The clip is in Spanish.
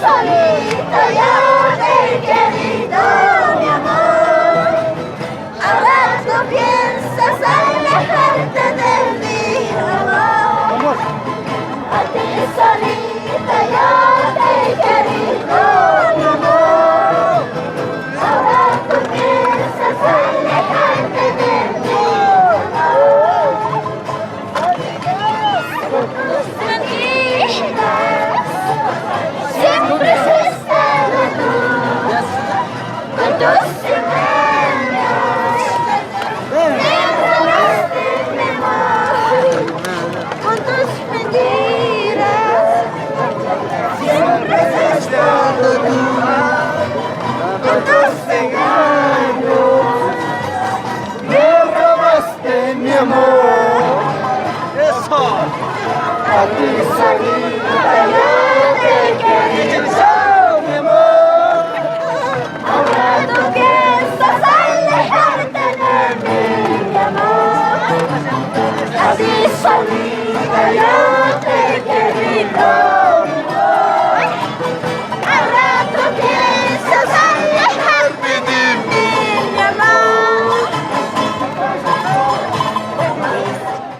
solito yo te he querido, mi amor. Ahora tú piensas alejarte de mí, amor. A ti solito yo te he querido, mi amor. Ahora tú piensas alejarte de mí, amor. Tus mentiras siempre has estado tú, con tus engaños me robaste mi amor. Con tus mentiras siempre has estado tú, con tus engaños me robaste mi amor. Eso. A ti solita yo te he querido, mi amor. Ahora tú piensas alejarte de mí, mi amor. A ti solita yo